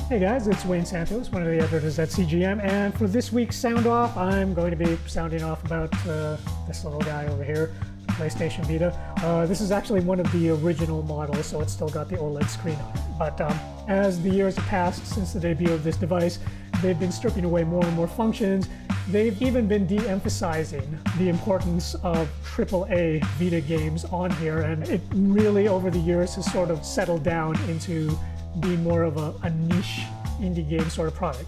Hey guys, it's Wayne Santos, one of the editors at CGM, and for this week's Sound Off, I'm going to be sounding off about this little guy over here, the PlayStation Vita. This is actually one of the original models, so it's still got the OLED screen on it. But as the years have passed since the debut of this device, they've been stripping away more and more functions. They've even been de-emphasizing the importance of AAA Vita games on here, and it really, over the years, has sort of settled down into being more of a niche indie game sort of product.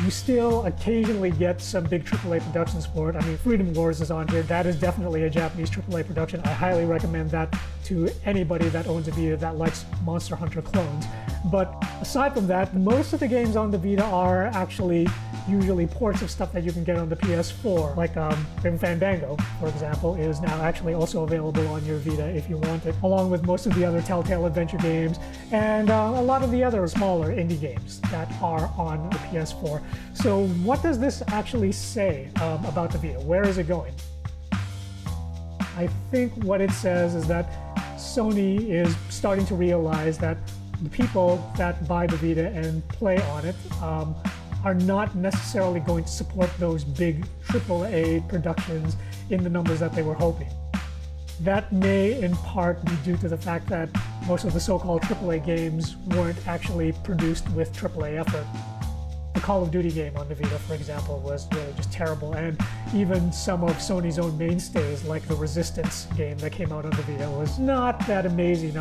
You still occasionally get some big AAA productions for it. I mean, Freedom Wars is on here. That is definitely a Japanese AAA production. I highly recommend that to anybody that owns a Vita that likes Monster Hunter clones. But aside from that, most of the games on the Vita are actually usually ports of stuff that you can get on the PS4. Like Grim Fandango, for example, is now actually also available on your Vita if you want it, along with most of the other Telltale adventure games and a lot of the other smaller indie games that are on the PS4. So what does this actually say about the Vita? Where is it going? I think what it says is that Sony is starting to realize that the people that buy the Vita and play on it are not necessarily going to support those big AAA productions in the numbers that they were hoping. That may in part be due to the fact that most of the so-called AAA games weren't actually produced with AAA effort. The Call of Duty game on the Vita, for example, was really just terrible, and even some of Sony's own mainstays, like the Resistance game that came out on the Vita, was not that amazing.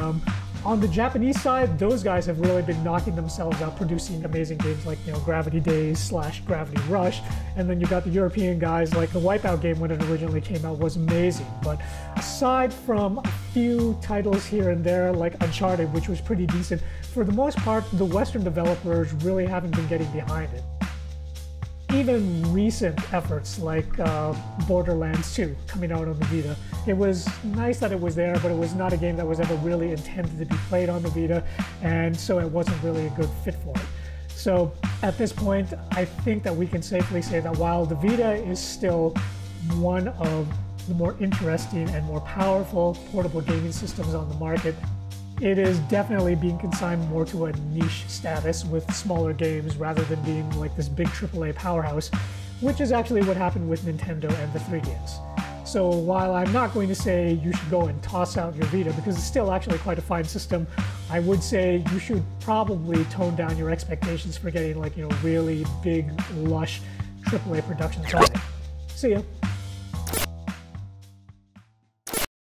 On the Japanese side, those guys have really been knocking themselves out, producing amazing games like, Gravity Days / Gravity Rush, and then you got the European guys like the Wipeout game when it originally came out was amazing. But aside from a few titles here and there, like Uncharted, which was pretty decent, for the most part, the Western developers really haven't been getting behind it. Even recent efforts like Borderlands 2 coming out on the Vita, it was nice that it was there, but it was not a game that was ever really intended to be played on the Vita, and so it wasn't really a good fit for it. So at this point, I think that we can safely say that while the Vita is still one of the more interesting and more powerful portable gaming systems on the market, it is definitely being consigned more to a niche status with smaller games rather than being like this big AAA powerhouse, which is actually what happened with Nintendo and the 3DS. So while I'm not going to say you should go and toss out your Vita, because it's still actually quite a fine system, I would say you should probably tone down your expectations for getting really big, lush AAA productions on it. See ya.